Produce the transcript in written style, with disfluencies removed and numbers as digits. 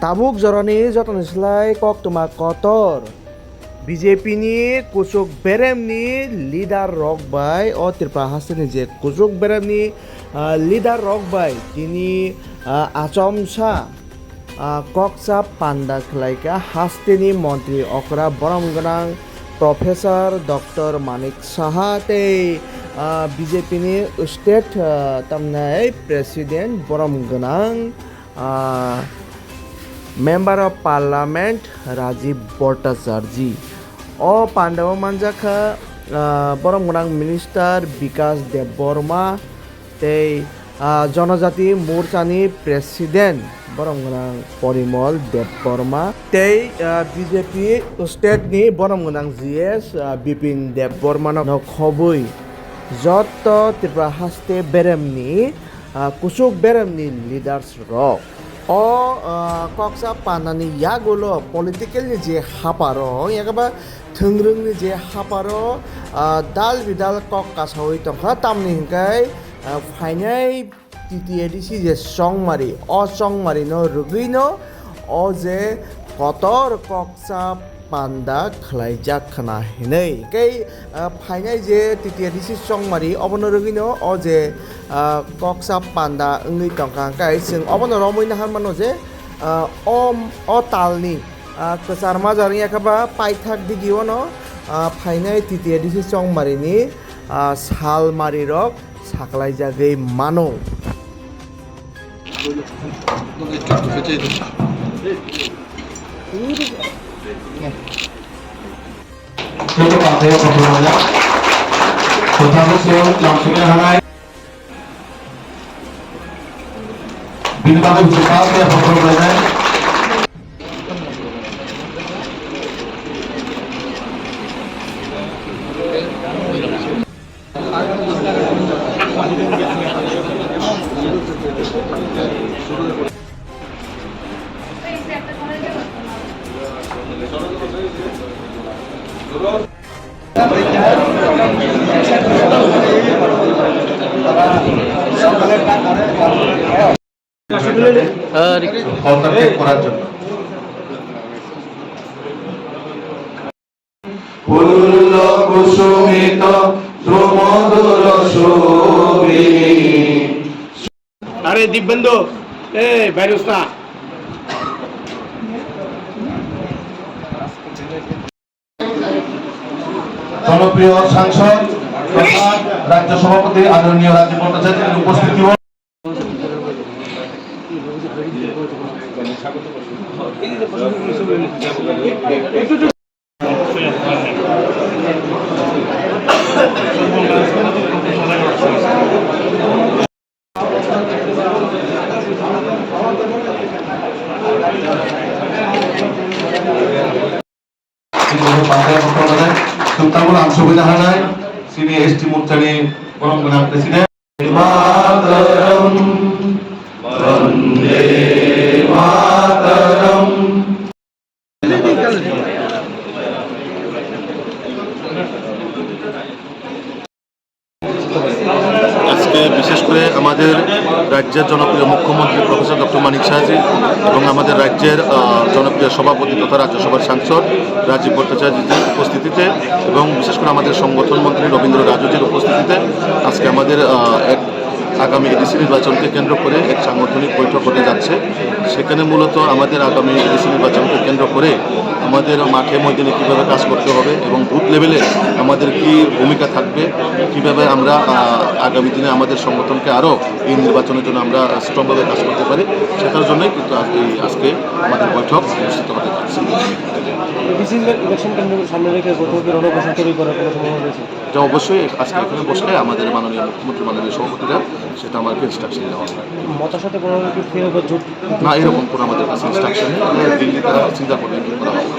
tabuk joroni joton islai kok tuma kotor BJP ni kusuk berem ni leader rock bai o Tripura Hasini je kusuk berem ni leader rock bai tini achomsa koksa panda khlaika hastini mantri okra boromgonang Professor Dr. Manik Saha tei BJP ni state tamnai president boromgonang Member of Parliament Rajiv Bhattacharya o Pandava manjaka boromgonang Minister Bikas Debbarma tei Janajati Morchani President boromgonang Parimal Debbarma tei BJP state ni boromgonang GS Bipin Debbarma no khobui joto Tripura haste beremni kusuk beremni leaders rok o koksa panani yagulo political ni je haparo yakaba thungrung ni je haparo dal bidal kok kasawai tongkha tamni hingkai fainai TTADC je songmari o songmari no rugino o je kotor koksa panda khlaijak khana hinai kai fainai je TTADC songmari obono rugino o je koksa panda ngui tongkha kai sing obono romoina harmano je o talni kesarma jaring yakaba paithak digiono fainai TTADC songmari ni salmari rok saklaijagei mano Untuk partai Perjuangan, Kota Museum langsung hangai. Bintang untuk partai Perjuangan. হস্তক্ষেপ করার জন্য ফুল্ল কুসুমিত সুমধুর শোভিনী আরে দিব্যেন্দু বাইরে না জনপ্রিয় সাংসদ তথা রাজ্য সভাপতি আদরণীয় রাজীব ভট্টাচার্যের উপস্থিতি সুলতানপুর আংশবিধা হানায় সিনি এসটি মোর্চানি বরমগনাম প্রেসিডেন্ট মাতরম বন্দে মাতরম আজকে বিশেষ করে আমাদের রাজ্যের জনপ্রিয় মুখ্যমন্ত্রী প্রফেসর ডক্টর মানিক সাহাজি এবং আমাদের রাজ্যের জনপ্রিয় সভাপতি তথা রাজ্যসভার সাংসদ রাজীব ভট্টাচার্যের উপস্থিতিতে এবং বিশেষ করে আমাদের সংগঠন মন্ত্রী রবীন্দ্র রাজুজির উপস্থিতিতে আজকে আমাদের এক আগামী এডিসি নির্বাচনকে কেন্দ্র করে এক সাংগঠনিক বৈঠক হতে যাচ্ছে। সেখানে মূলত আমাদের আগামী এডিসি নির্বাচনকে কেন্দ্র করে আমাদের মাঠে ময়দানে কীভাবে কাজ করতে হবে এবং বুথ লেভেলে আমাদের কি ভূমিকা থাকবে, কীভাবে আমরা আগামী দিনে আমাদের সংগঠনকে আরও এই নির্বাচনের জন্য আমরা স্ট্রংভাবে কাজ করতে পারি, সেটার জন্যই কিন্তু আজকে আমাদের বৈঠক অনুষ্ঠিত হতে যাচ্ছে। যা অবশ্যই আজকে এখানে বসলে আমাদের মাননীয় মুখ্যমন্ত্রী মাননীয় সভাপতিরা সেটা আমাকে ইনস্ট্রাকশন দেওয়া হবে। না, এরকম কোনো আমাদের কাছে ইনস্ট্রাকশন নেই। দিল্লিতে চিন্তা করলে কী করা হবে।